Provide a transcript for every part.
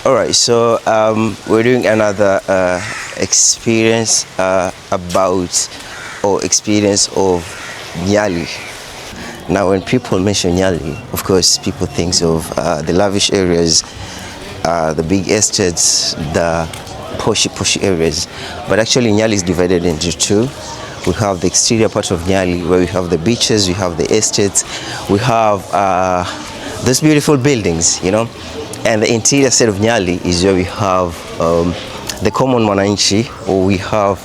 All right, so we're doing another experience about or experience of Nyali. Now, when people mention Nyali, of course, people think of the lavish areas, the big estates, the poshy areas. But actually, Nyali is divided into two. We have the exterior part of Nyali, where we have the beaches, we have the estates, we have those beautiful buildings, And the interior side of Nyali is where we have the common mwananchi, or we have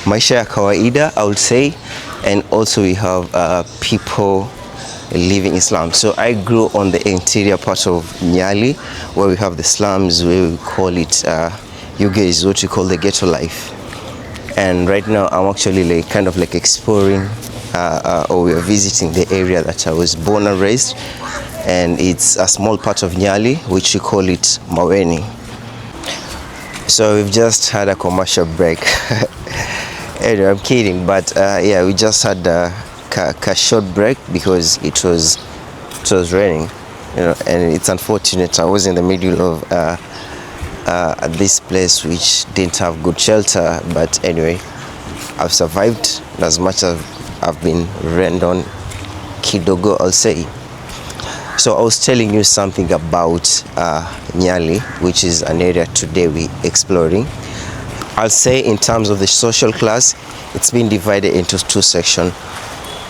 maisha ya kawaida, I would say, and also we have people living in slums. So I grew on the interior part of Nyali, where we have the slums, where we call it, you guys, what you call the ghetto life. And right now I'm actually kind of exploring or we are visiting the area that I was born and raised, and it's a small part of Nyali, which we call it Maweni. So we've just had a commercial break. Anyway, I'm kidding, but yeah, we just had a short break because it was raining, and it's unfortunate. I was in the middle of this place which didn't have good shelter, but anyway, I've survived as much as I've been rained on kidogo, I'll say. So I was telling you something about Nyali, which is an area today we're exploring. I'll say in terms of the social class, it's been divided into two sections.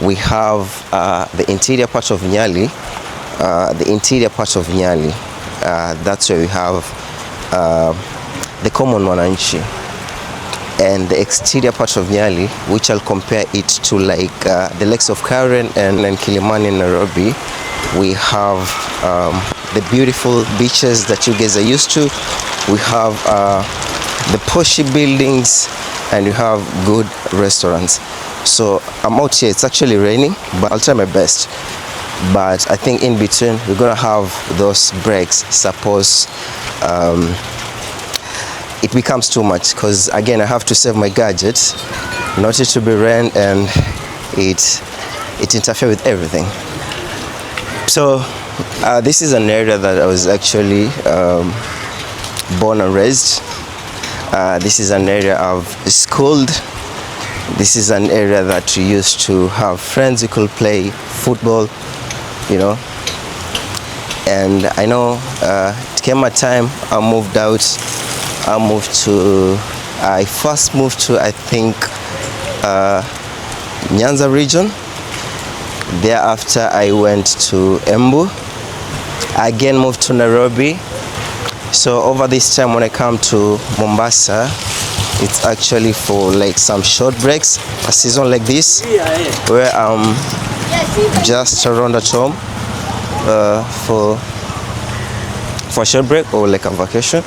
We have the interior part of Nyali. That's where we have the common mwananchi, and the exterior part of Nyali, which I'll compare it to the lakes of Karen and Kilimani in Nairobi. We have the beautiful beaches that you guys are used to. We have the poshy buildings, and you have good restaurants. So I'm out here, it's actually raining, but I'll try my best. But I think in between we're gonna have those breaks, suppose it becomes too much, because again I have to save my gadgets, not it to be rain and it interfere with everything. So this is an area that I was actually born and raised. This is an area I've schooled. This is an area that we used to have friends who could play football, And I know it came a time I moved out. I first moved to, I think, Nyanza region. Thereafter, I went to Embu. I again moved to Nairobi. So over this time, when I come to Mombasa, it's actually for some short breaks, a season like this, where I'm just around at home for a short break or a vacation.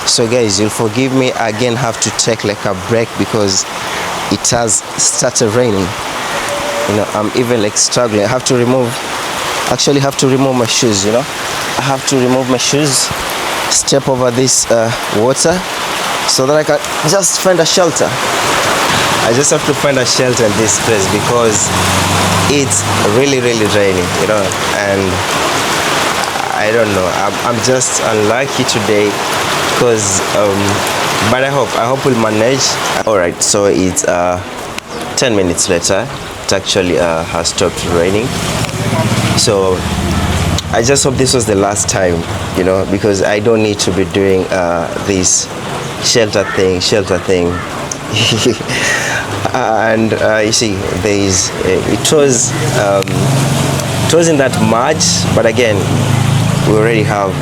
So guys, you'll forgive me, I again have to take a break because it has started raining. I'm even struggling. I have to remove my shoes, I have to remove my shoes, step over this water so that I can just find a shelter. I just have to find a shelter in this place because it's really raining, and I don't know, I'm just unlucky today because but I hope we'll manage. All right, so it's 10 minutes later. It actually has stopped raining, so I just hope this was the last time, because I don't need to be doing this shelter thing. And you see, it wasn't that much, but again, we already have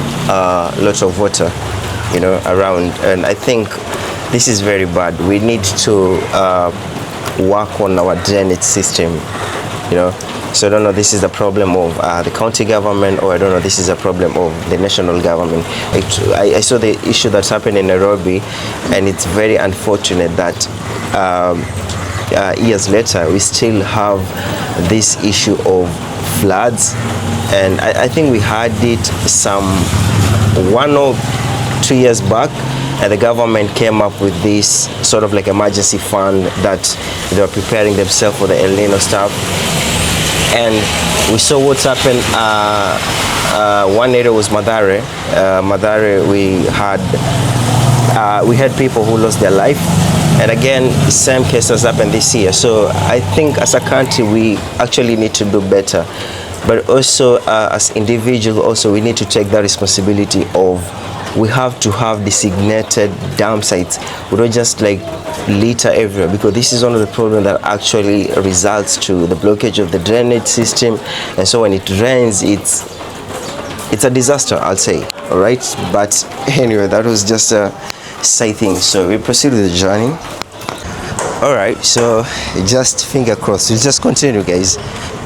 lots of water, around, and I think this is very bad. We need to work on our drainage system, So I don't know, this is a problem of the county government, or I don't know, this is a problem of the national government. I saw the issue that's happened in Nairobi, and it's very unfortunate that years later we still have this issue of floods. And I think we had it some 1 or 2 years back, and the government came up with this sort of emergency fund that they were preparing themselves for the El Nino stuff. And we saw what's happened One area was Madare. Madare, we had people who lost their life, and again, same case has happened this year. So I think as a country, we actually need to do better, but also as individuals, also we need to take that responsibility of we have to have designated dump sites. We don't just like litter everywhere, because this is one of the problems that actually results to the blockage of the drainage system, and so when it rains, it's a disaster, I'll say. All right, but anyway, that was just a side thing. So we proceed with the journey. All right, so just finger crossed, we'll just continue, guys.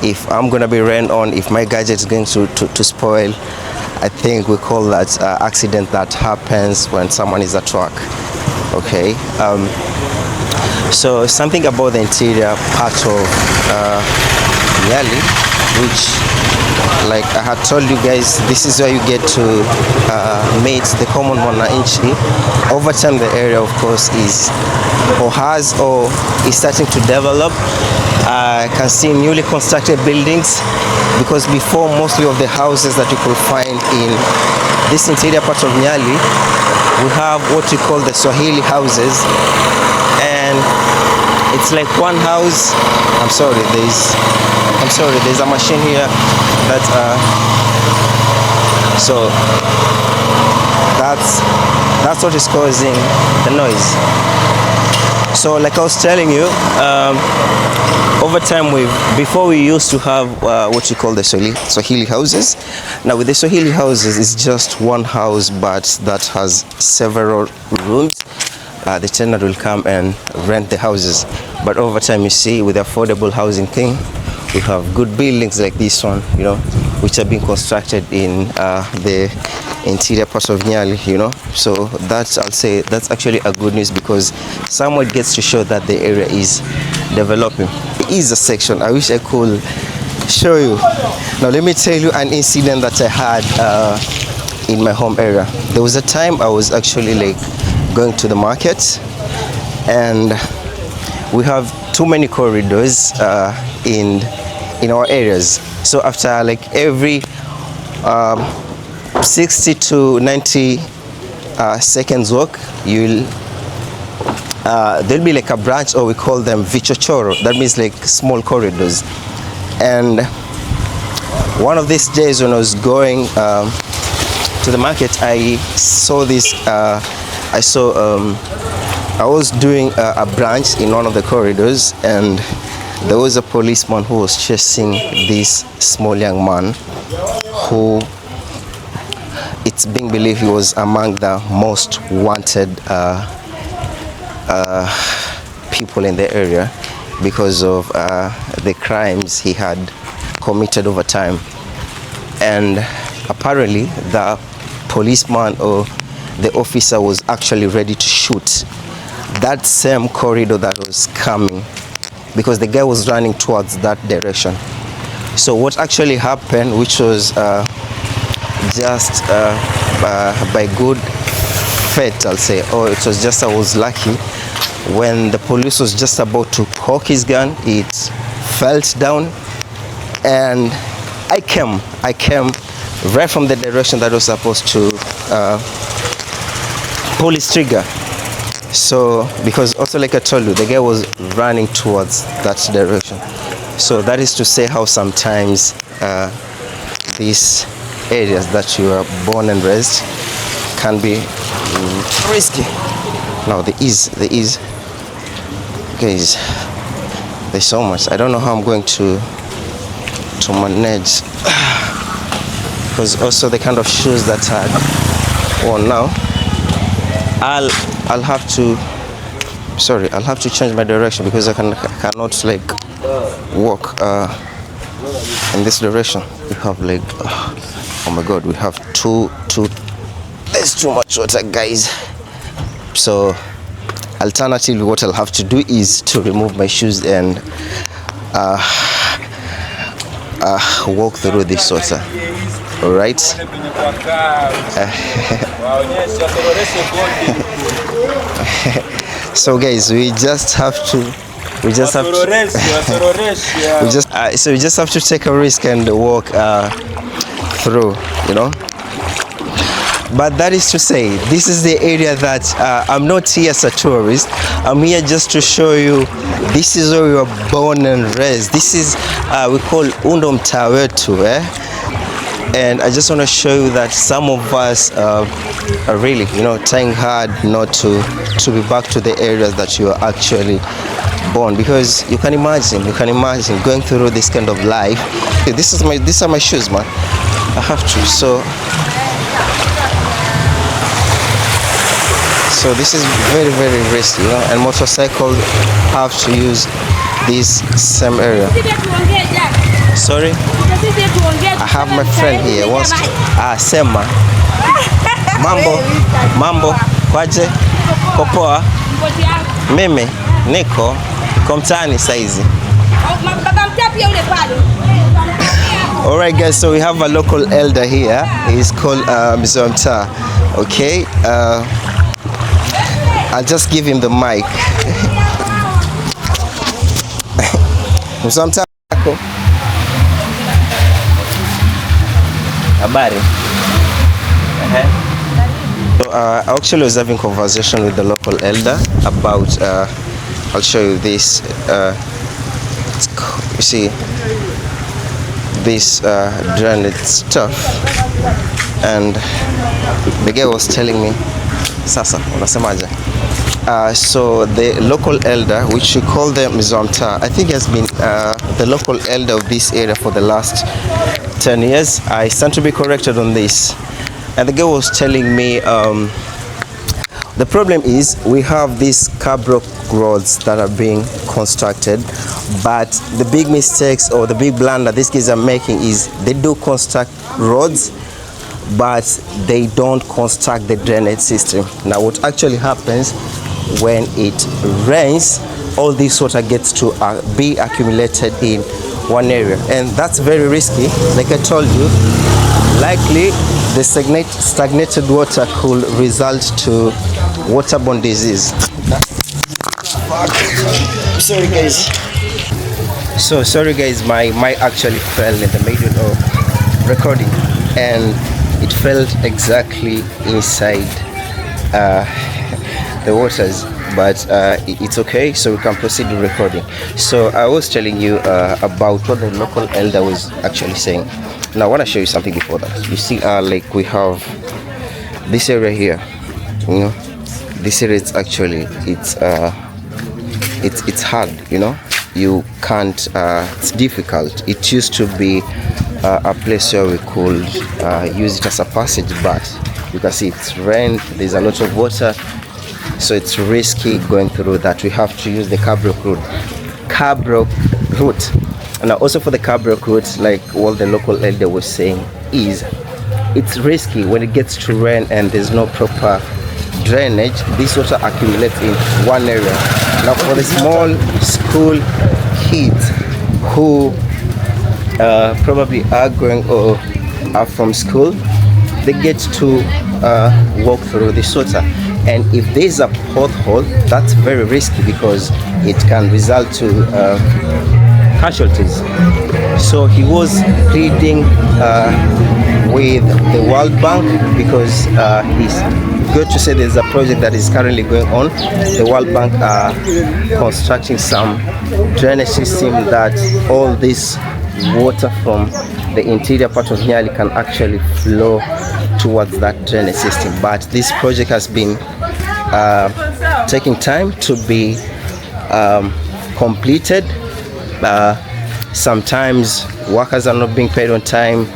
If I'm gonna be rain on, if my gadget is going to spoil, I think we call that accident that happens when someone is at work. Okay, so something about the interior part of Nyali, which, like I had told you guys, this is where you get to meet the common mwananchi. Over time, the area, of course, is starting to develop. I can see newly constructed buildings, because before, mostly of the houses that you could find in this interior part of Nyali, we have what we call the Swahili houses, and it's like one house. I'm sorry, there's a machine here that so that's what is causing the noise. So like I was telling you, over time, before we used to have what you call the Swahili houses. Now with the Swahili houses, it's just one house, but that has several rooms. The tenant will come and rent the houses. But over time, you see, with the affordable housing thing, we have good buildings like this one, you know, which are being constructed in the interior part of Nyali, you know. So that's, I'll say, that's actually a good news, because somewhat gets to show that the area is developing. It is a section. I wish I could show you. Now let me tell you an incident that I had in my home area. There was a time I was actually like going to the market, and we have too many corridors in our areas. So after like every 60 to 90 seconds walk, there'll be like a branch, or we call them vichochoro. That means like small corridors. And one of these days when I was going to the market, I saw this. I was doing a branch in one of the corridors, and there was a policeman who was chasing this small young man who, it's being believed, he was among the most wanted people in the area because of the crimes he had committed over time. And apparently the policeman or the officer was actually ready to shoot that same corridor that was coming, because the guy was running towards that direction. So what actually happened, which was just by good fate, I'll say, or it was just I was lucky, when the police was just about to cock his gun, it fell down, and I came right from the direction that was supposed to pull his trigger. So because also, like I told you, the guy was running towards that direction. So that is to say how sometimes these areas that you are born and raised can be risky. Now there is guys, there's so much. I don't know how I'm going to manage, because also the kind of shoes that I worn now, I'll have to change my direction, because I cannot like walk in this direction. We have like oh my god, we have two there's too much water, guys. So alternatively, what I'll have to do is to remove my shoes and walk through this water. All right. So guys, we just have to so we just have to take a risk and walk through, you know. But that is to say, this is the area that I'm not here as a tourist. I'm here just to show you this is where we were born and raised. This is we call mtaa wetu, and I just want to show you that some of us are really, you know, trying hard not to be back to the areas that you are actually born, because you can imagine going through this kind of life. Okay, these are my shoes, man. I have to. So this is very, very risky, you know, and motorcycles have to use this same area. Sorry? I have my friend here wants to sema. Mambo, kwaje? Popoa? Mimi niko mtaani saizi. Alright guys, so we have a local elder here. He's called Mzee wa Mtaa. Okay, I'll just give him the mic. Mzee wa Mtaa yako? Habari. So I actually was having conversation with the local elder about I'll show you this you see this drainage stuff, and the guy was telling me sasa unasemaje. So the local elder, which we call them Mzee wa Mtaa, I think has been the local elder of this area for the last 10 years. I stand to be corrected on this. And the guy was telling me the problem is we have these carbrock roads that are being constructed, but the big mistakes or the big blunder these guys are making is they do construct roads, but they don't construct the drainage system. Now what actually happens when it rains, all this water gets to be accumulated in one area, and that's very risky. Like I told you, likely the stagnated water could result to waterborne disease. Sorry guys, my mic actually fell in the middle of recording, and it fell exactly inside the waters, but it's okay, so we can proceed with recording. So I was telling you about what the local elder was actually saying. Now I want to show you something before that. You see, like we have this area here, you know, this area is actually it's hard, you know, you can't it's difficult. It used to be a place where we could use it as a passage, but you can see it's rain, there's a lot of water, so it's risky going through that. We have to use the carbrock route. And also for the carbrock route, like what the local elder was saying, is it's risky when it gets to rain and there's no proper drainage. This water accumulates in one area. Now for the small school kids who probably are going or are from school, they get to walk through this water, and if there's a pothole, that's very risky because it can result to casualties. So he was pleading with the World Bank, because he's good to say there's a project that is currently going on. The World Bank are constructing some drainage system that all this water from the interior part of Nyali can actually flow towards that drainage system. But this project has been taking time to be completed. Sometimes workers are not being paid on time,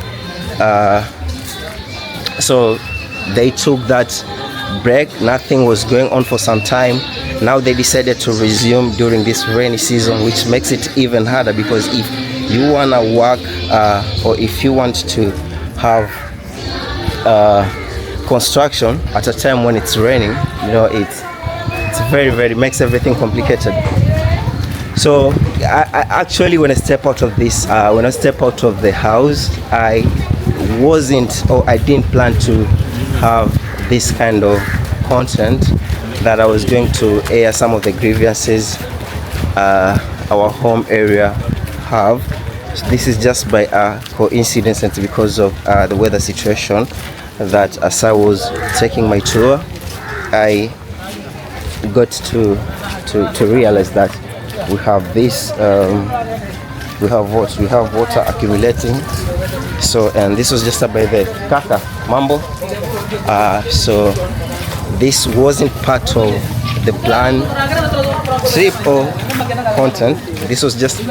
so they took that break. Nothing was going on for some time. Now they decided to resume during this rainy season, which makes it even harder, because if you want to work or if you want to have construction at a time when it's raining, you know, it's very makes everything complicated. So I actually, when I step out of this, when I step out of the house, I didn't plan to have this kind of content, that I was going to air some of the grievances our home area have. This is just by a coincidence and because of the weather situation that as I was taking my tour, I got to realize that we have this we have water accumulating. So, and this was just by the Kaka Mambo. So this wasn't part of the plan trip or content. This was just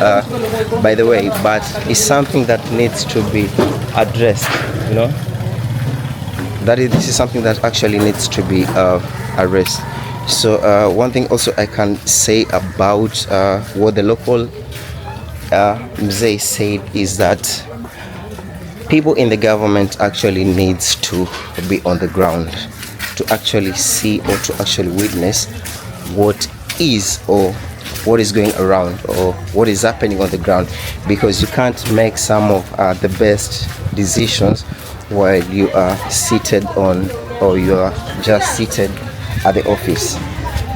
by the way, but it's something that needs to be addressed, you know. This is something that actually needs to be addressed. So one thing also I can say about what the local Mzee said is that people in the government actually needs to be on the ground to actually see or to actually witness what is or what is going around or what is happening on the ground, because you can't make some of the best decisions while you are seated on, or you are just seated at the office,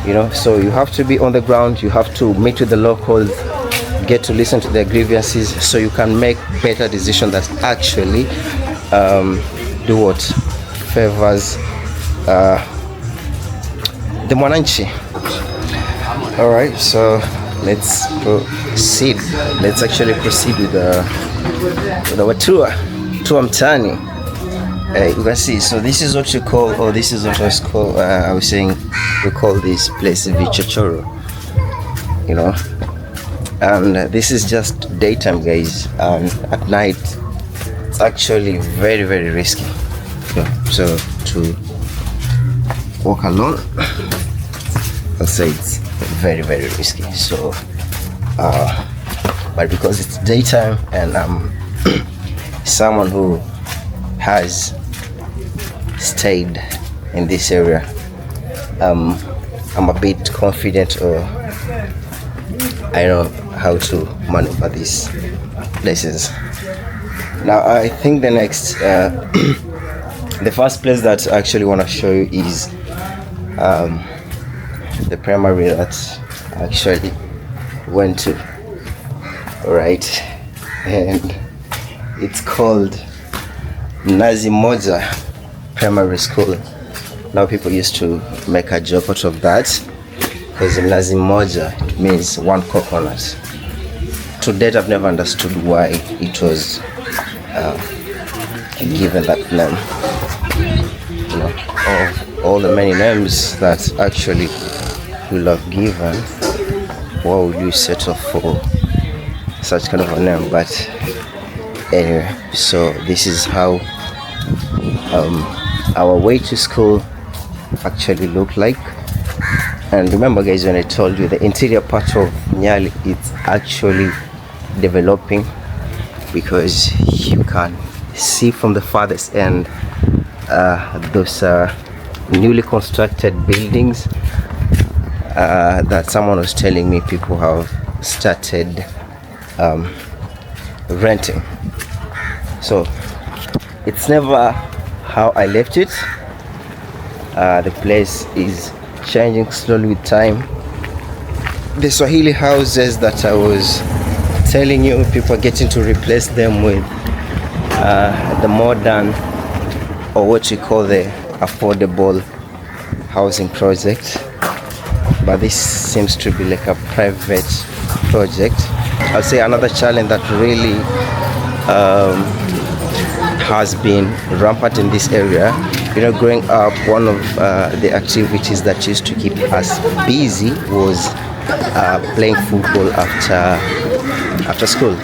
you know. So you have to be on the ground, you have to meet with the locals, get to listen to their grievances, so you can make better decisions that actually do what favors the mwananchi. All right, so let's proceed. Let's actually proceed with our tour mtaani. You can see, so this is what you call, or this is what was called, I was saying, we call this place Vichochoro, you know. And this is just daytime, guys, and at night it's actually very, very risky. So to walk alone, I'll say it's very, very risky. So but because it's daytime and I'm someone who has stayed in this area, I'm a bit confident, or I know how to maneuver these places. Now I think the next the first place that I actually want to show you is the primary that I actually went to. Alright, and it's called Mnazi Moja Primary School. Now people used to make a joke out of that, because Mnazi Moja, it means one coconut. To date, I've never understood why it was given that name. You know, of all the many names that actually will have given, why would you settle for such kind of a name? But anyway, so this is how our way to school actually looked like. And remember, guys, when I told you the interior part of Nyali, it's actually developing, because you can see from the farthest end those newly constructed buildings that someone was telling me people have started renting. So it's never how I left it. The place is changing slowly with time. The Swahili houses that I was telling you, people are getting to replace them with the modern, or what we call the affordable housing project. But this seems to be like a private project. I'll say another challenge that really has been rampant in this area. You know, growing up, one of the activities that used to keep us busy was playing football after school.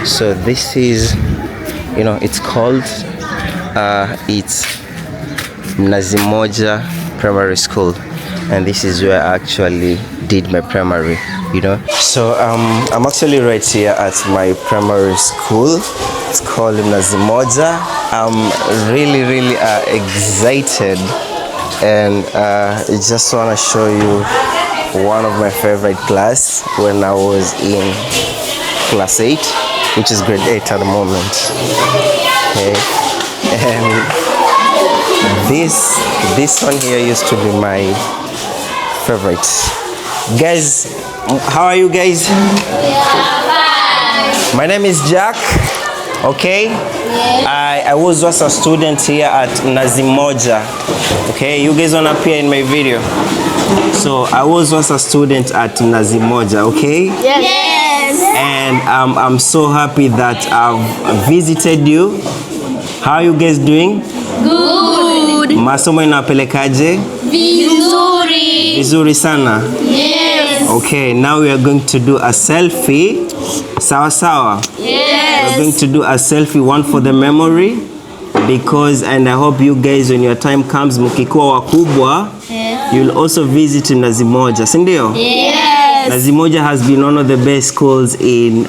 So this is, you know, it's called it's Mnazi Moja Primary School, and this is where I actually did my primary, you know. So I'm actually right here at my primary school. It's called Mnazi Moja. I'm really excited, and I just want to show you one of my favorite class when I was in class 8, which is grade 8 at the moment. Okay, and this one here used to be my favorite. Guys, how are you guys? My name is Jack. Okay. I was just a student here at Nazimoja. Okay, you guys wanna appear in my video? So I was once a student at Nazimoja. Okay. Yes. And I'm so happy that I've visited you. How are you guys doing? Good. Masomo inapelekaje? Vizuri. Vizuri sana. Yes. Okay, now we are going to do a selfie. Sawa sawa. Yes. We're going to do a selfie, one for the memory, because, and I hope you guys, when your time comes, mkikuwa wakubwa, you'll also visit Nazimoja, si ndio? Yes. Nazimoja has been one of the best schools in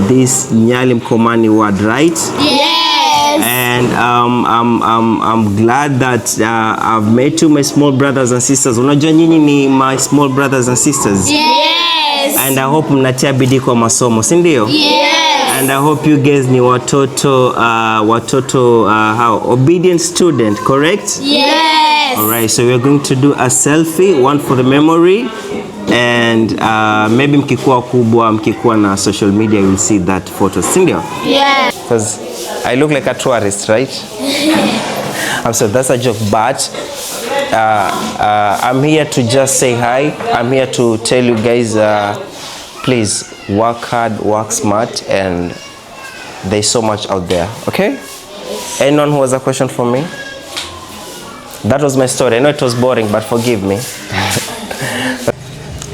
this Nyali Mkomani ward, right? Yes. And I'm glad that I've met you, my small brothers and sisters. Unajua nyinyi ni my small brothers and sisters. Yes. And I hope mnatia bidii kwa masomo, si ndio? Yes. And I hope you guys ni watoto how obedient student, correct? Yes. All right, so we're going to do a selfie, one for the memory, and maybe mkikuwa kubwa, mkikuwa na social media, you'll see that photo, si ndio? Yes. Because I look like a tourist, right? I'm sorry, that's a joke, but I'm here to just say hi. I'm here to tell you guys, please work hard, work smart, and there's so much out there, okay? Anyone who has a question for me? That was my story. I know it was boring, but forgive me.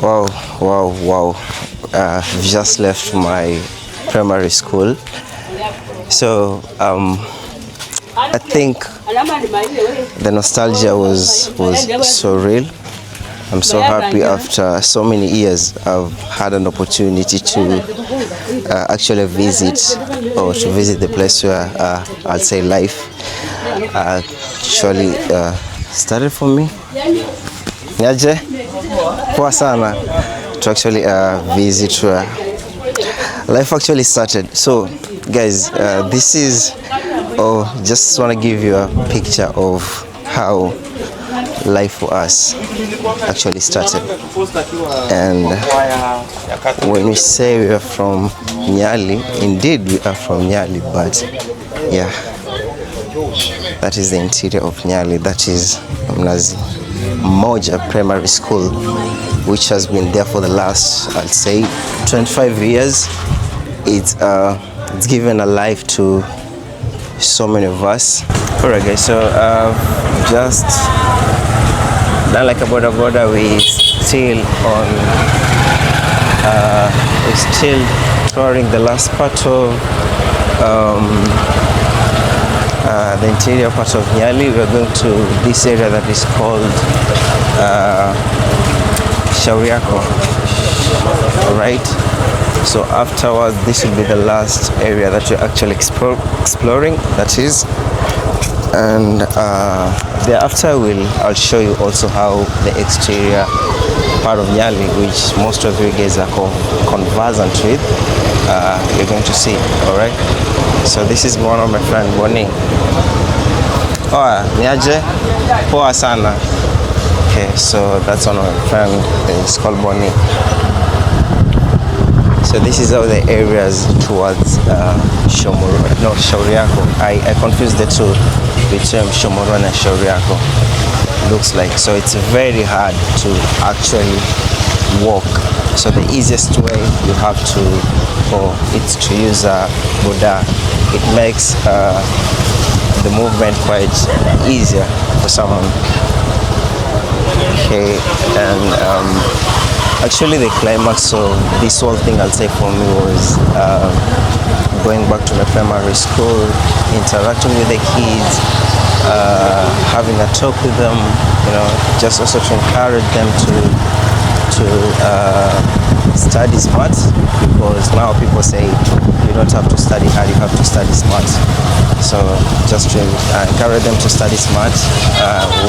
Wow. I've just left my primary school. So I think the nostalgia was so real. I'm so happy after so many years I've had an opportunity to actually visit the place where I'll say life actually started for me. Niaje? Poa sana to actually visit where life actually started. So guys, this is just want to give you a picture of how life for us actually started. And when we say we are from Nyali, indeed we are from Nyali, but yeah, that is the interior of Nyali. That is Nazimoja Primary School, which has been there for the last, I'd say, 25 years. It's given a life to so many of us. Alright guys, so just done like a border, we still touring the last part of the interior part of Nyali. We're going to this area that is called Shauriako. Alright, so afterwards this will be the last area that we're actually exploring, that is. And thereafter I'll show you also how the exterior part of Nyali, which most of you guys are conversant with, you're going to see. Alright, so this is one of my friend Bonnie. Niaje? Poa sana. Okay, so that's one of my friend, it's called Bonnie. So this is how the areas towards Shauriako. I confused the two between Shomoro and Shauriako. Looks like. So it's very hard to actually walk. So the easiest way you have to it's to use a boda. It makes the movement quite easier for someone. Okay, and actually the climax of this whole thing, I'll say, for me was going back to my primary school, interacting with the kids, having a talk with them, you know, just also to encourage them to study smart, because now people say you don't have to study hard, you have to study smart. So just to encourage them to study smart,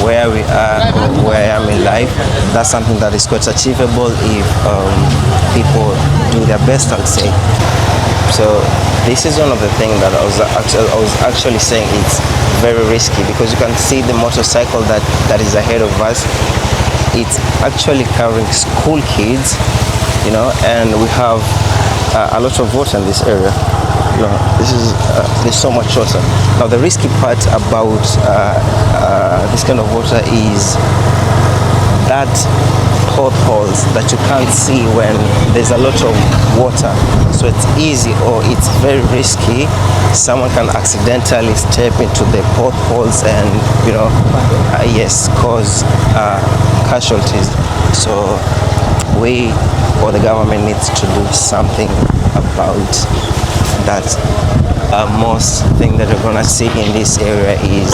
where we are or where I am in life, that's something that is quite achievable if people do their best, I would say. So this is one of the things that I was actually saying it's very risky, because you can see the motorcycle that is ahead of us. It's actually carrying school kids, you know, and we have a lot of water in this area. You know, there's so much water. Now the risky part about this kind of water is that potholes that you can't see when there's a lot of water. So it's easy or it's very risky. Someone can accidentally step into the potholes and, you know, yes, cause casualties. So we or the government needs to do something about that. Most thing that we're gonna see in this area is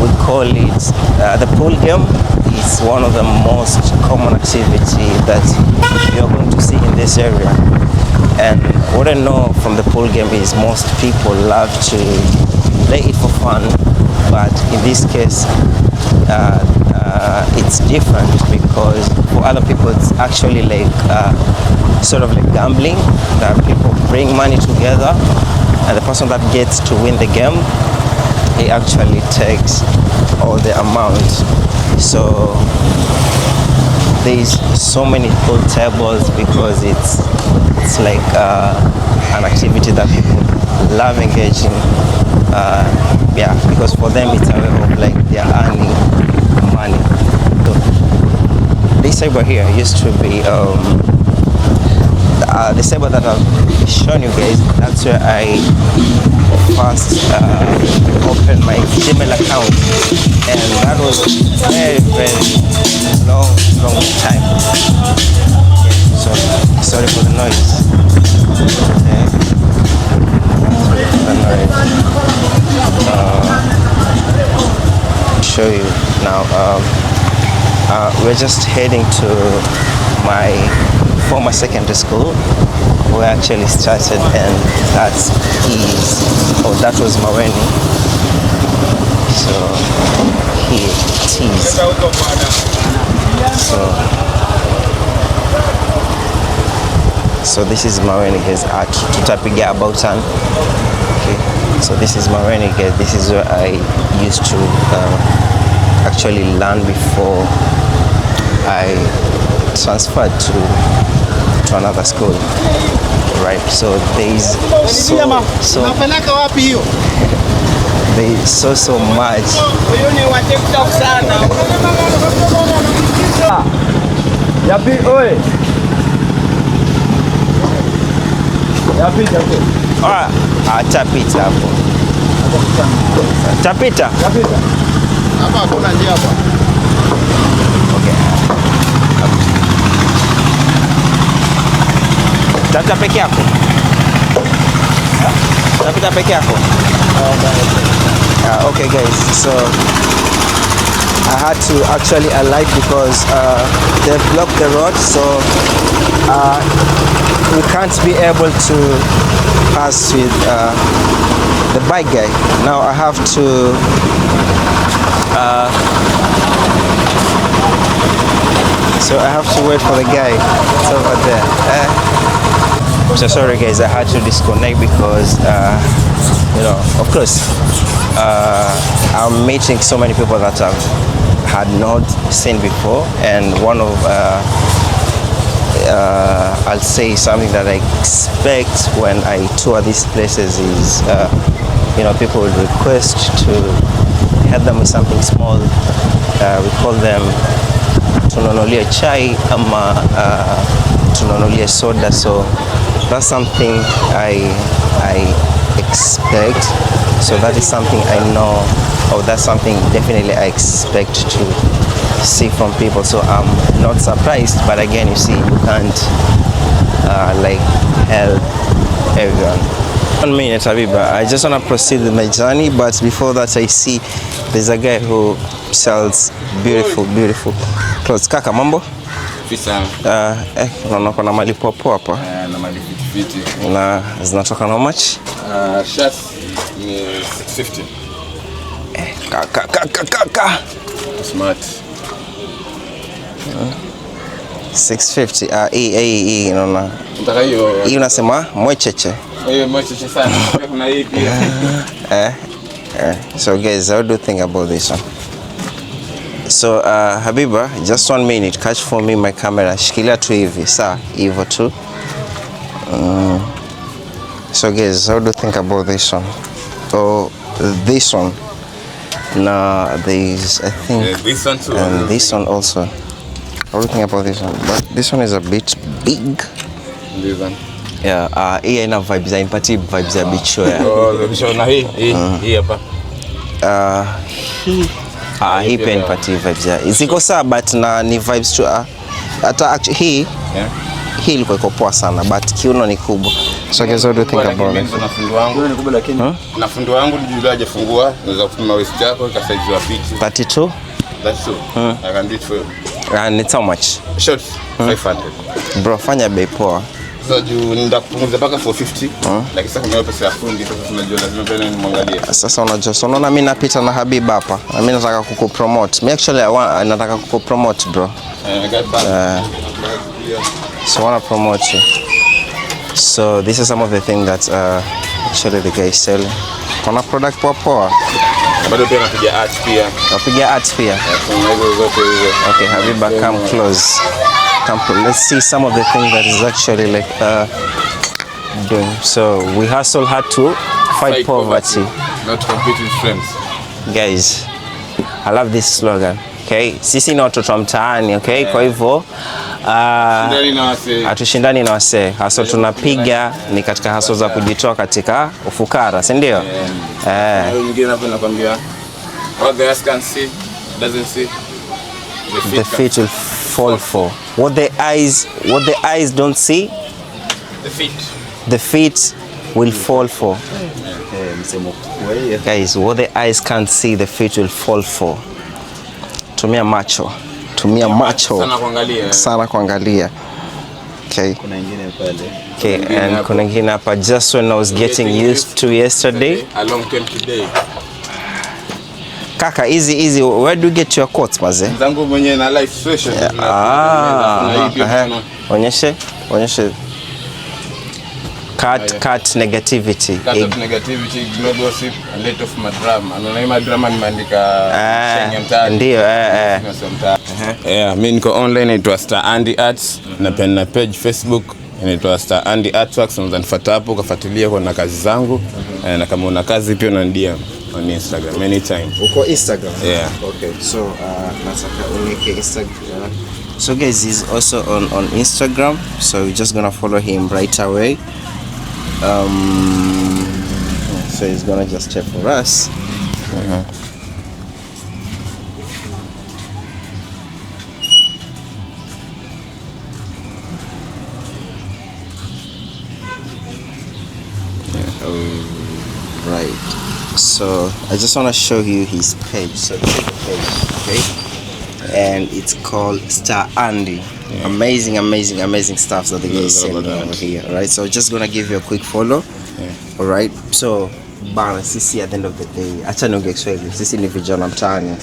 we call it the pool game. It's one of the most common activity that you're going to see in this area. And what I know from the pool game is most people love to play it for fun, but in this case it's different because for other people it's actually like sort of like gambling, that people bring money together and the person that gets to win the game, he actually takes all the amount. So there's so many pool tables because it's like an activity that people love engaging. Yeah, because for them it's a way of like they're earning money. So this table here used to be the table that I've shown you guys. That's where I first opened my Gmail account, and that was very long time. So sorry for the noise. Okay. Sorry for the noise. Show you now. We're just heading to my former secondary school where I actually started, and that was Maweni. So here it is. So this is Maweni guys at tutapiga about an. Okay, so this is Maweni guys. This is where I used to actually learn before I transferred to another school, right? So there's so much. Tapita hapo. Tapita. Hapa hakuna njia hapa. Okay. Tata peke yako? Tapita peke yako? Okay guys, so I had to actually alight because they blocked the road, so we can't be able to pass with the bike guy. Now I have to so I have to wait for the guy. It's over there. So sorry guys, I had to disconnect because you know, of course I'm meeting so many people that I've had not seen before, and one of I'll say something that I expect when I tour these places is you know, people will request to help them with something small. We call them tunanulia chai ama tunanulia soda. So that's something I expect. So that is something I know, or that's something definitely I expect to see from people. So I'm not surprised, but again, you see, you can't like help everyone. 1 minute, Habiba. I just want to proceed with my journey, but before that, I see there's a guy who sells beautiful clothes. Kaka, mambo? Fisa. Naona kuna mali popo hapa. Na mali fiti. Na zinatoka how much? Shirts ni 650. Kaka. Smart. 650. Hii naona. Nataka hiyo. Hii unasema mwecheche. Mwecheche sana. Kuna hii pia. So guys, how do you think about this one? So Habiba, just 1 minute, catch for me my camera. Shikilia tu hivi, sawa? Hivyo tu. So guys, how do you think about this one? Or this one? No, there's, I think, Yeah, this one too. and this one also. How do you think about this one? But this one is a bit big. This one. Yeah, hii ina vibes, impati vibes a bit show. Oh, the show na hii hapa. Hii pia impati vibes ya. Ziko sawa but na ni vibes tu. Hata actually hii hii ilikuwa iko poa sana but kiuno ni kubwa. So guys, what do you think about it? Na fundo wangu ni kubwa lakini na fundo wangu ndio hajafungua, naweza kupima waist yako kwa size ya pitch. 32? That's so. I can do it for you. And it's how much? Shorts 500. Bro, fanya bei poa. Sasa juu nenda kupunguza mpaka 450. Lakini sasa kuna pesa ya fundi, sasa tunajua lazima pale nimwangalie. Sasa unajua, so unaona mimi napita na Habib hapa. Na mimi nataka kukupromote. Mimi actually nataka kukupromote bro. So I want to promote you. So this is some of the things that actually the guy is selling. Kuna product poa. Bado pia napiga art pia. Napiga art pia. Kuna hizo zote hizo. Okay, Habiba, come close. Let's see some of the things that is actually like doing. So we hustle hard to fight poverty. Not compete with friends. Guys, I love this slogan. Okay, sisi ni watoto wa mtaani, okay? Kwa hivyo hatushindani na wasee. Hasa tunapiga ni katika hasa za kujitoa katika ufukara, si ndio? Wengine hapo nakwambia what the eyes can see doesn't see. The feet will fall for. What the eyes don't see, the feet will fall for. Guys, what the eyes can't see, the feet will fall for. Tumia macho sana kuangalia. Okay. Okay, and kuna ingine hapa, just when I was getting used to yesterday. A long time today. Kaka, easy. Where do you get your quotes, maze? Zangu mwenye na life situation. Onyeshe. Cut negativity. Cut negativity, ignore gossip, a lot of my drama. Anaona drama nimeandika shenye mtaani. Ndio mimi niko online naitwa Star Andy Arts na pia na page Facebook inaitwa Star Andy Artworks, unaweza nifuata hapo ukafuatilia kwa kazi zangu na kama una kazi pia unanidia on Instagram anytime. Uko Instagram? Yeah. Okay. So nataka unike Instagram. So guys, he's also on Instagram, so we're just gonna follow him right away. So he's gonna just check for us. Right. So I just want to show you his page. So this is the page, okay? And it's called Star Andy. Yeah. Amazing stuff that the guy is selling over here. Alright, so just gonna give you a quick follow. Yeah. Alright, so bana, sisi at the end of the day, acha niongee Kiswahili, sisi ni vijana mtaani.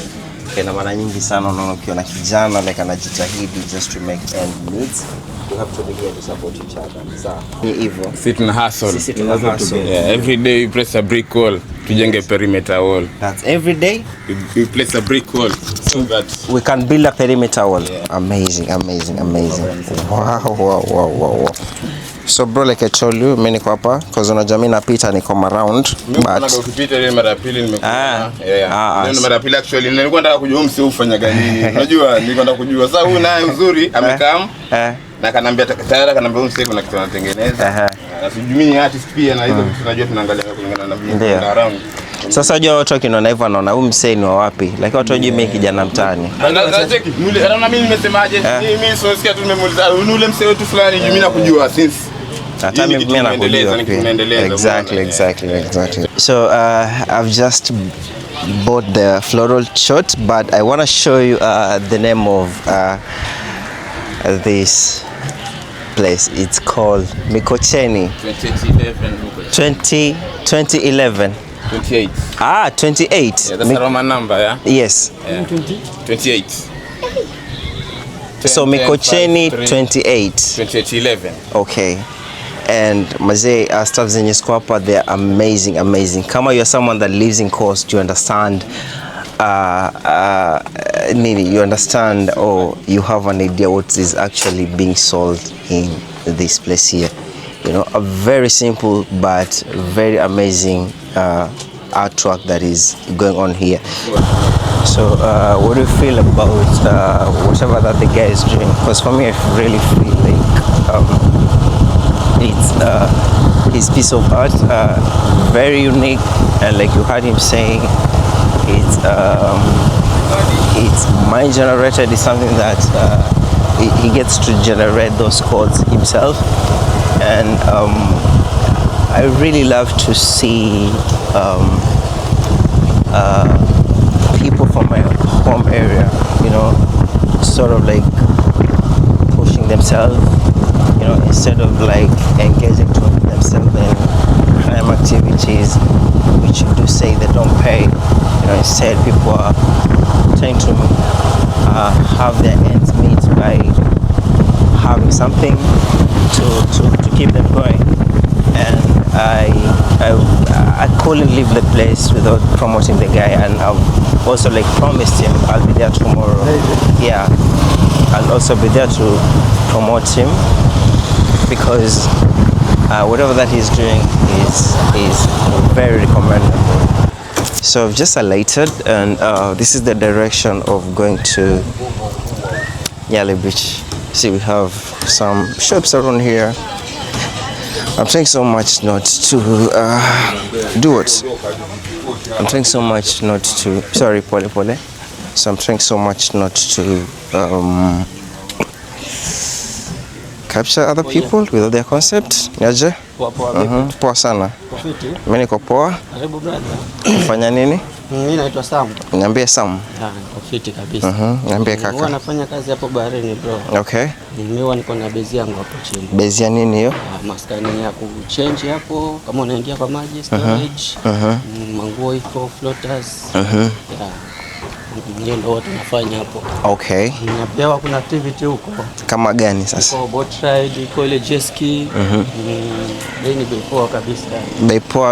Na mara nyingi sana unaona ukiona kijana like anajitahidi just to make ends meet, you have to be here to support each other. Sawa. Ni hivyo. Sisi tuna hustle. Yeah, every day we place a brick wall, tujenge perimeter wall. That's every day we place a brick wall so that we can build a perimeter wall. Yeah. Amazing. Wow. So bro, like I told you, mimi niko hapa because unajua mimi napita niko around but ukipita ile mara pili nimekuona. Ndio mara pili actually nilikuwa nataka kujua msi ufanyaga nini. Unajua nilikuwa nataka kujua. Sasa huyu naye uzuri amekaa na kanambia tayari kanambia msi kuna kitu anatengeneza. Na sijui mimi artist pia na hizo tunajua tunaangalia kulingana na vitu around. Sasa unajua watu wakiona hivyo wanaona huyu msee ni wa wapi? Lakini watu wajui mimi kijana mtaani. Cheki, anaona mimi nimesemaje? Mimi sio tu nimemuuliza ule msee wetu fulani mimi nakujua since hata mimi nakujua. Exactly. So I've just bought the floral shot, but I want to show you the name of this place. It's called Mikocheni. 2011. 28. 28. Yeah, that's a Roman number, yeah? Yes. Yeah. 28. So Mikocheni 28. 2811. Okay. And mazee, stuff zenye ziko hapa, they're amazing. Kama you're someone that lives in Coast, you understand you understand or you have an idea what is actually being sold in this place here. You know, a very simple but very amazing artwork that is going on here. So what do you feel about whatever that the guy is doing? Because for me, I really feel like it's his piece of art, very unique, and like you heard him saying, it's mind generated. It's something that he gets to generate those codes himself, and I really love to see people from my home area, you know, sort of like pushing themselves, you know, instead of like engaging to themselves in crime activities, which you do say they don't pay. You know, instead people are trying to have their ends meet by having something to keep them going. And I couldn't leave the place without promoting the guy, and I've also like promised him I'll be there tomorrow. Yeah, I'll also be there to promote him, because whatever that he's doing is very recommendable. So I've just alighted, and this is the direction of going to Nyali Beach. See, we have some shops around here. I'm trying so much not to do it. I'm trying so much not to. Sorry, pole. So I'm trying so much not to capture other people without their concept. Niaje? Poa sana. Mimi niko poa. Karibu brother. Fanya nini? Mimi naitwa Sam. Niambie Sam. Niko fiti kabisa. Niambie kaka. Mimi nafanya kazi hapo baharini bro. Okay. Mimi niko na base yangu hapo chini. Base ya nini hiyo? Maskani ya kuchange hapo kama unaingia kwa maji storage. Manguo iko floaters. Ndio ndo tunafanya hapo. Okay. Na pia kuna activity huko. Kama gani sasa? Kwa boat ride, iko ile jet ski. Ni bei poa kabisa.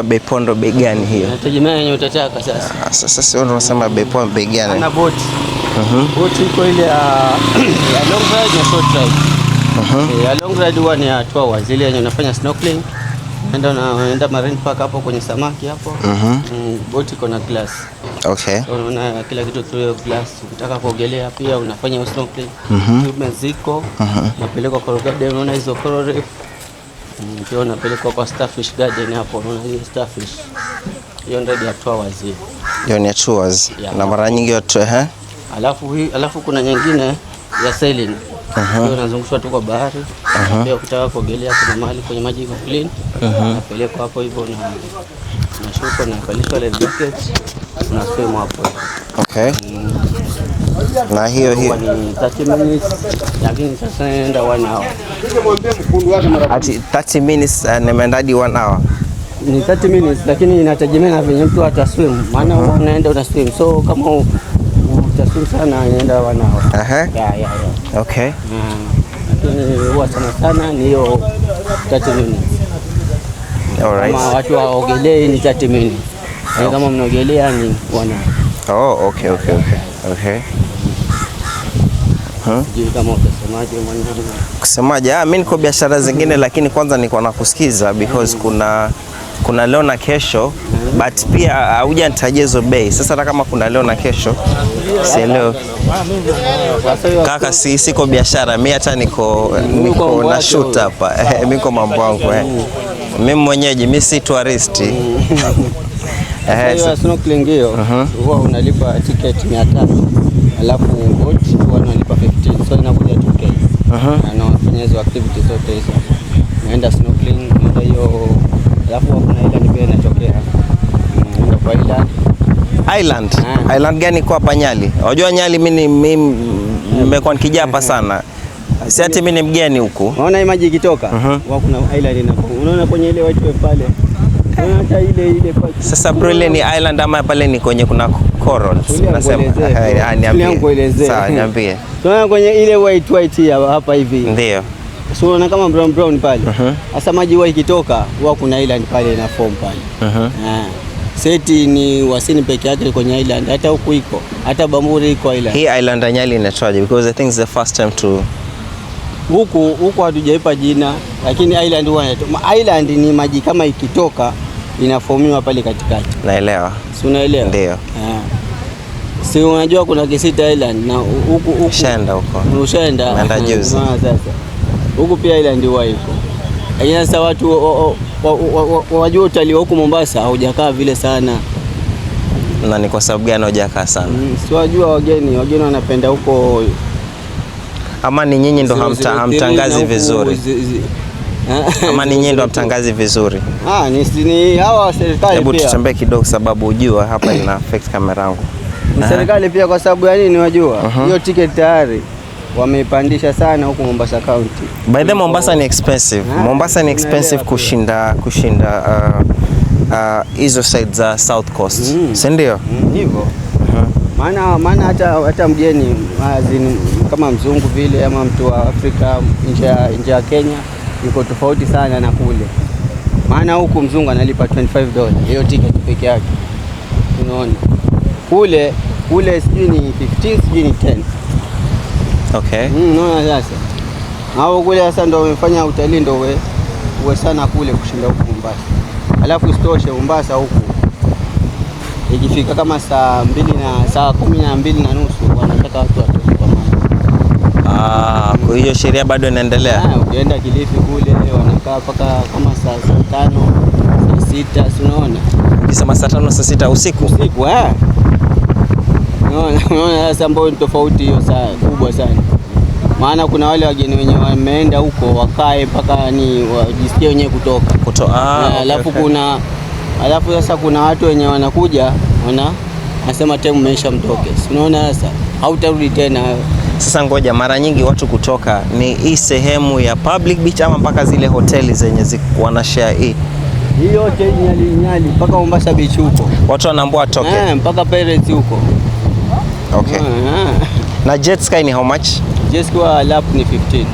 Bei poa ndo bei gani hiyo? Inategemea yenye utataka sasa. Sasa sio unasema bei poa bei gani? Ana boat. Boat iko ile ya long ride na short ride. Ya long ride huwa ni ya 2 hours, zile yenye unafanya snorkeling. Unaenda marine park hapo kwenye samaki hapo. Boat iko na glass. Okay. So unaona kila kitu through glass. Ukitaka kuogelea pia unafanya snorkeling. Equipment ziko. Unapelekwa kwa garden, unaona hizo coral reef. Pia unapelekwa kwa starfish garden hapo, unaona hizo starfish. Hiyo ndio ya 2 hours hiyo. Hiyo ni 2 hours. Na mara nyingi yote Alafu kuna nyingine ya sailing. Hiyo unazungushwa tu kwa bahari. Pia ukitaka kuogelea kuna mahali kwenye maji iko clean. Unapelekwa hapo hivyo na shuka na kalishwa ile bucket. Unaswim hapo. Okay. Na hiyo ni 30 minutes, lakini sasa naenda 1 hour. Ati 30 minutes nimeenda hadi 1 hour. Ni 30 minutes, lakini inategemea na venye mtu ataswim. Maana unaenda unaswim. So kama utaswim sana inaenda 1 hour. Yeah. Okay. Lakini huwa sana ni hiyo 30 minutes. Alright. Kama watu waogelee ni 30 minutes. Kama mnaogelea ni 1 hour. Oh, okay. Kama utasemaje mwanangu? Kusemaje? Mimi niko biashara zingine, lakini kwanza niko na kusikiza because kuna leo na kesho, but pia hujanitajia hizo bei. Sasa hata kama kuna leo na kesho, si leo. Kaka, siko biashara, mimi hata niko na shoot hapa. Mimi niko mambo yangu. Mimi mwenyeji, mimi si tourist. Hiyo snorkeling hiyo huwa unalipa ticket 300, alafu boat huwa unalipa 15, so inakuja 2K. Na unafanya hizo activities zote hizo. Unaenda snorkeling, unaenda hiyo, alafu kuna island pia inatokea. Unaenda kwa Island gani kwa hapa Nyali? Unajua Nyali mimi nimekuwa nikija hapa sana. Si ati mimi ni mgeni huku. Unaona hii maji ikitoka, huwa kuna island inapo. Unaona kwenye ile white wave pale. Hata ile kwa. Sasa bro, ile ni island ama pale ni kwenye kuna corals? Nasema niambie. Sawa, niambie. Tunaona kwenye ile white hapa hivi. Ndio. So unaona kama brown pale. Sasa maji huwa ikitoka, huwa kuna island pale ina form pale. seti ni Wasini peke yake kwenye island, hata huku iko, hata Bamburi iko island. Hii island ya Nyali inaitwaje? Because I think it's the first time to huku hatujaipa jina, lakini island huwa island ni maji kama ikitoka inafomiwa pale katikati. Naelewa. Si unaelewa? Ndio. Si unajua kuna Kisita Island na huku ushaenda huko. Ushaenda. Naenda juzi. Sasa huku pia island huwa iko. Lakini sasa watu wajua utalii huku Mombasa haujakaa vile sana. Na ni kwa sababu gani hujakaa sana? Si wajua wageni wanapenda huko. Ama ni nyinyi ndo hamtangazi vizuri? Ama ni nyinyi ndo hamtangazi vizuri? Ni hawa serikali pia. Hebu tutembee kidogo sababu ujua hapa ina affect kamera yangu. Ni serikali pia kwa sababu ya nini wajua? Hiyo ticket tayari wameipandisha sana huko Mombasa County. By the Mombasa ni expensive. Mombasa ni expensive kushinda hizo sides za South Coast. Si ndio? Hivyo. Maana hata mgeni kama mzungu vile ama mtu wa Afrika nje ya Kenya yuko tofauti sana na kule. Maana huku mzungu analipa $25 hiyo ticket peke yake. Unaona? Kule sijui ni 15 sijui ni 10. Okay. Unaona sasa. Hao kule sasa ndio wamefanya utalii ndio uwe sana kule kushinda huku Mombasa. Alafu isitoshe Mombasa huku ikifika kama saa 12:30 wanataka watu watoke kwa maji. Kwa hiyo sheria bado inaendelea. Ukienda Kilifi kule wanakaa paka kama saa 5, saa 6, unaona? Ukisema saa 5 saa 6 usiku. Unaona sasa ambayo ni tofauti hiyo kubwa sana. Maana kuna wale wageni wenye wameenda huko wakae mpaka ni wajisikie wenyewe kutoka. Alafu sasa kuna watu wenye wanakuja wanasema time umeisha mtoke. Unaona sasa hautarudi tena. Sasa ngoja, mara nyingi watu kutoka ni hii sehemu ya public beach ama mpaka zile hoteli zenye wana share hii? Hii yote Nyali mpaka Mombasa beach huko. Watu wanaambiwa toke. Mpaka Pirates huko. Okay. Na jet ski ni how much? Jet ski lap ni 1500.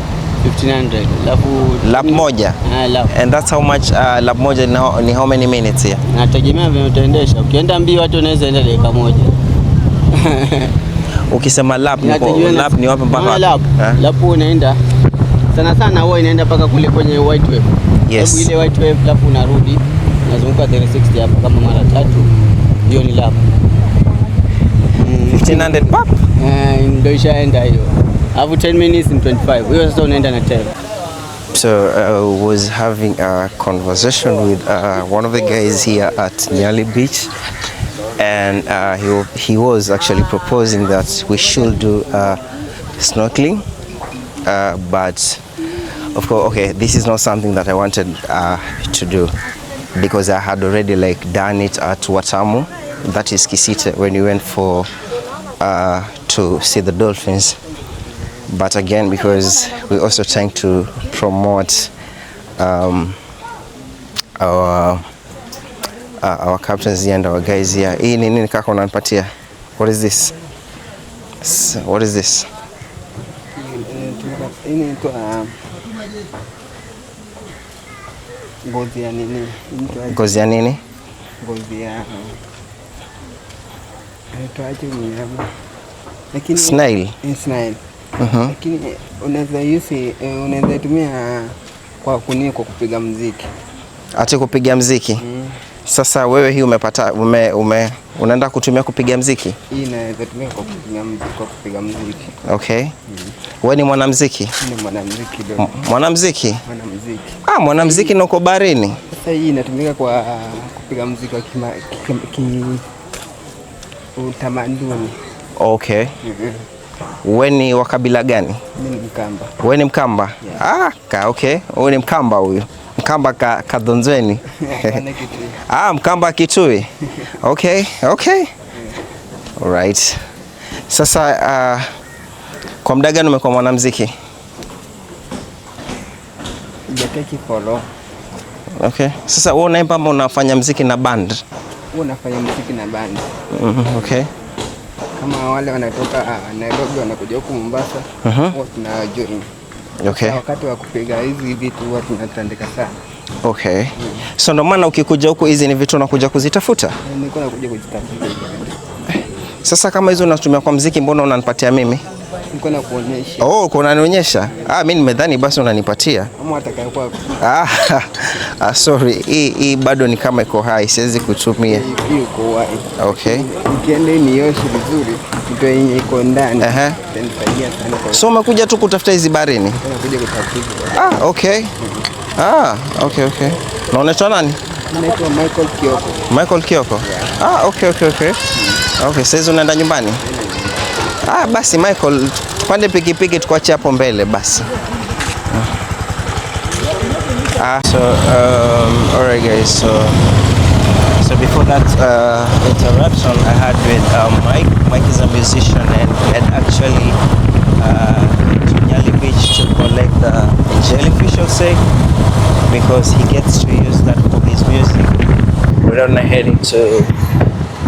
Lap moja? Lap. And that's how much lap moja ni how many minutes here? Nategemea vile utaendesha. Ukienda mbio watu wanaweza enda dakika moja. Ukisema lap ni wapi mpaka wapi? Lap unaenda sana huwa inaenda mpaka kule kwenye white wave. Yes. Ile white wave lafu unarudi unazunguka 360 hapa kama mara 3. Hiyo ni lap. 1500 pap. Ndio ishaenda hiyo. Alafu 10 minutes in 25. Hiyo sasa unaenda na 10. So I was having a conversation with one of the guys here at Nyali Beach, and he was actually proposing that we should do snorkeling, but of course, okay, this is not something that I wanted to do because I had already done it at Watamu, that is Kisite, when we went to see the dolphins. But again, because we're also trying to promote our captains here and our guys here. Hii ni nini kaka unanipatia? What is this? What is this? Ngozi ya nini? Ngozi ya nini? Ngozi ya snail. Snail. Lakini unaweza tumia kwa kupiga muziki. Ati kupiga muziki? Sasa wewe hii umepata unaenda kutumia kupiga muziki? Hii inaweza tumia kwa kupiga muziki. Okay. Wewe ni mwanamuziki? Ni mwanamuziki ndio. Mwanamuziki? Mwanamuziki. Mwanamuziki na uko baharini? Sasa hii inatumika kwa kupiga muziki wa utamaduni. Okay. Wewe ni wa kabila gani? Mimi ni Mkamba. Wewe ni Mkamba? Yeah. Okay. Wewe ni Mkamba huyu. Mkamba kadonzweni. Mkamba Kitui. Okay. Alright. Sasa kwa muda gani umekuwa mwanamuziki? Jakeki follow. Okay. Sasa wewe unaimba ama unafanya muziki na band? Unafanya muziki na band. Okay. Kama wale wanatoka Nairobi wanakuja huku Mombasa, tuna join. Okay. Wakati wa kupiga hizi vitu huwa tunatandika sana. Okay. So ndo maana ukikuja huku hizi ni vitu unakuja kuzitafuta? Niko nakuja kuzitafuta. Sasa kama hizo unatumia kwa muziki, mbona unanipatia mimi? Niko na kuonyesha. Oh, uko unanionyesha? Mimi nimedhani basi unanipatia. Ama atakaye kwako. Sorry. Hii bado ni kama iko hai, siwezi kutumia. Hii iko hai. Okay. Ukienda nioshe vizuri, ndio yenye iko ndani. Itasaidia sana kwa. So umekuja tu kutafuta hizi barini? Nakuja kutafuta. Okay. Okay. Na unaitwa nani? Naitwa Michael Kioko. Michael Kioko? Yeah. Okay. Okay, sasa unaenda nyumbani? Basi Michael, tupande pikipiki tukuache hapo mbele basi. Alright guys, so before that interruption I had with Mike. Mike is a musician and had actually to Nyali Beach to collect the jellyfish, I'll say, because he gets to use that for his music. We're now heading to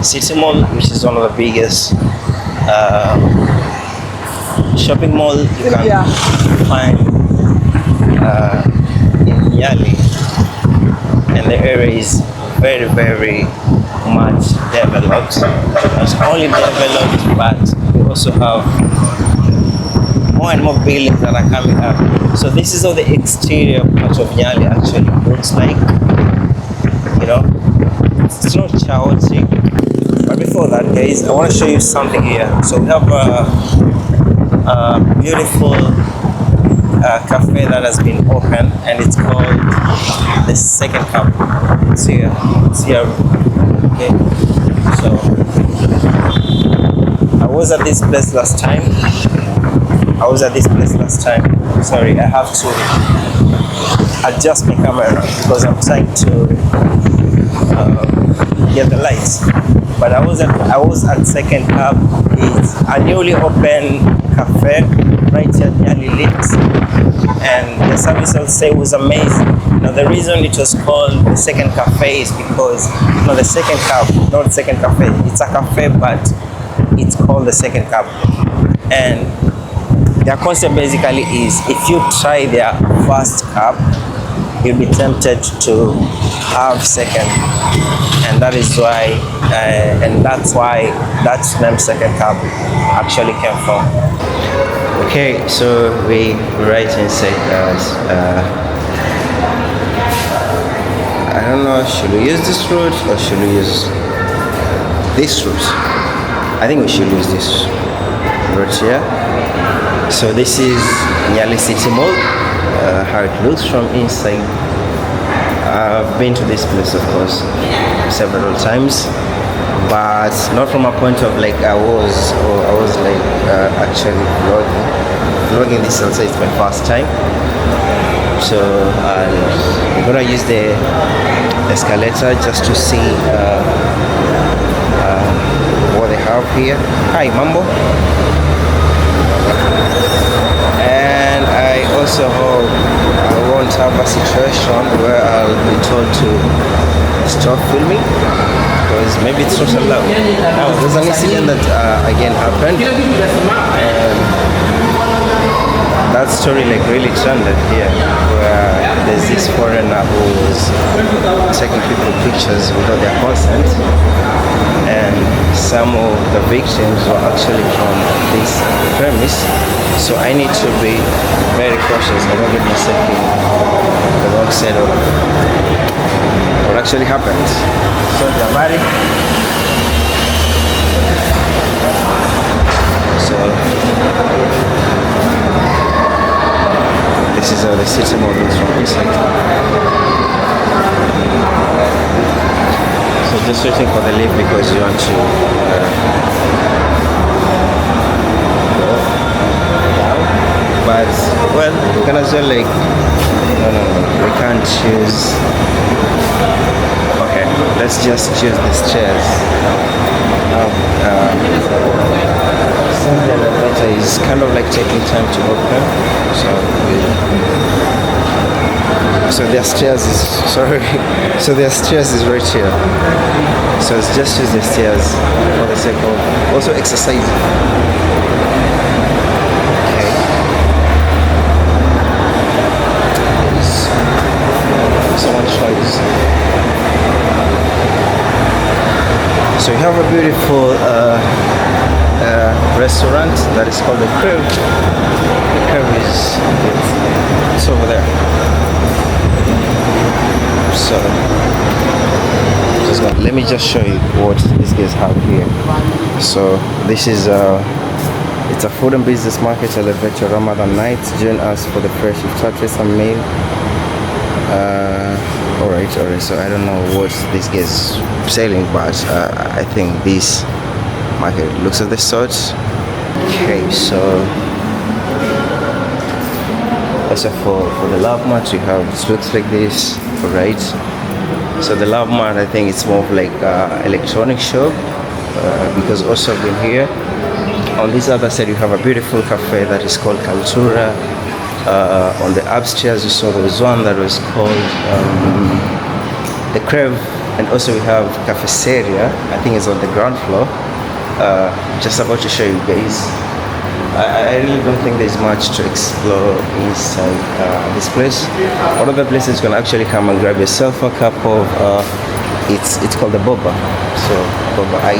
City Mall, which is one of the biggest shopping mall you can find in Nyali, and the area is very, very much developed. Not only developed, but we also have more and more buildings that are coming up. So this is how the exterior part of Nyali actually looks like. You know, it's not chaotic. But before that, guys, I want to show you something here. So we have a beautiful cafe that has been opened, and it's called The Second Cup. It's here. Okay. So I was at this place last time. Sorry, I have to adjust my camera because I'm trying to get the lights. But I was at Second Cup. It's a newly opened cafe right here at Nyali Links, and the service, I'll say, was amazing. Now the reason it was called the Second Cafe is because the Second Cup, not the Second Cafe. It's a cafe, but it's called the Second Cup, and their concept basically is if you try their first cup, you'll be tempted to have second, and that is why, and that's why that name Second Cup actually came from. Okay, so we right inside, guys. I don't know, should we use this route or should we use this route? I think we should use this route here. So this is Nyali City Mall, how it looks from inside. I've been to this place, of course, several times, but not from a point of like I was like actually vlogging this. Also, it's my first time. So I'm gonna use the escalator just to see what they have here. Hi, Mambo. And I also hope I won't have a situation where I'll be told to stop filming, because maybe it's not allowed. Now, there's an incident that again happened, and that story like really trended here, where there's this foreigner who was taking people pictures without their consent, and some of the victims were actually from this premise. So I need to be very cautious. I don't get myself in the wrong side of what actually happened. So Jamari. So this is how the city mall looks from inside. So just waiting for the lift because you want to go down. But well, we can as well like no, we can't choose. Okay, let's just choose the stairs. The elevator is kind of like taking time to open, so their stairs is so their stairs is right here. So let's just use the stairs for the sake of also exercising. Okay. have a beautiful restaurant that is called the Crib. The Crib it's over there. So let me just show you what these guys have here. So this is it's a food and business market. Celebrate your Ramadan night. Join us for the fresh iftar and meal. Alright. So I don't know what this guy's selling, but I think this market looks at the sort. Okay, so also for the love mat, you have it looks like this. Alright. So the love mat, I think it's more of like electronic shop because also I've been here. On this other side, you have a beautiful cafe that is called Cultura. On the upstairs, you saw there was one that was called the Crave, and also we have Cafeteria. I think it's on the ground floor. Just about to show you guys. I really don't think there's much to explore inside this place. One of the places you can actually come and grab yourself a cup of it's called the boba. So boba, I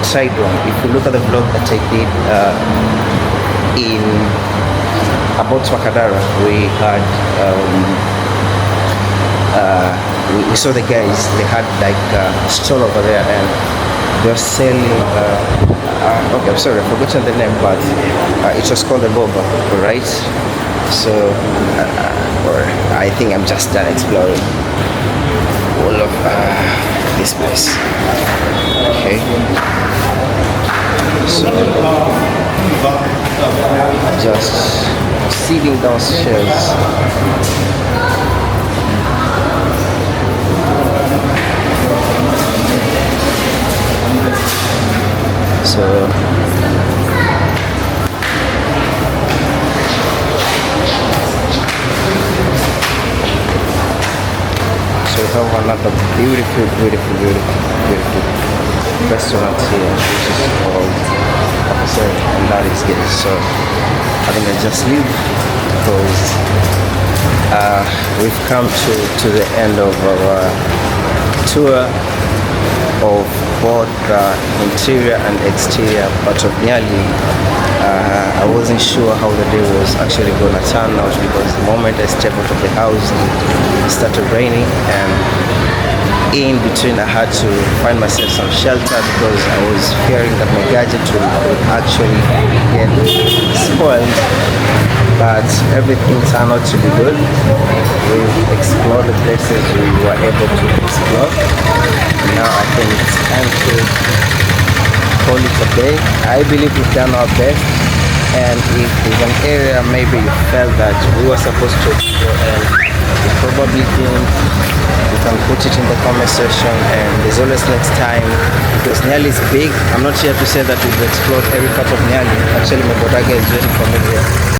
tried one. If you look at the vlog that I did in about Swakadara, we had we saw the guys, they had like a stall over there and they were selling okay, I'm sorry, I've forgotten the name, but it was called the boba, right? So or I think I'm just done exploring all of this place. Okay, so just sitting downstairs. So we have another beautiful restaurant here, which is called Cafeteria, and that is good. So I think I just leave because we've come to the end of our tour of both the interior and exterior part of Nyali. I wasn't sure how the day was actually going to turn out because the moment I stepped out of the house it started raining, and in between I had to find myself some shelter because I was fearing that my gadget would actually get spoiled. But everything turned out to be good. We've explored the places we were able to explore. Now I think it's time to call it a day. I believe we've done our best, and if there's an area maybe you felt that we were supposed to explore and we probably didn't, you can put it in the comment section, and there's always next time because Nyali is big. I'm not here to say that we've explored every part of Nyali. Actually, my Bodaga is waiting for me here.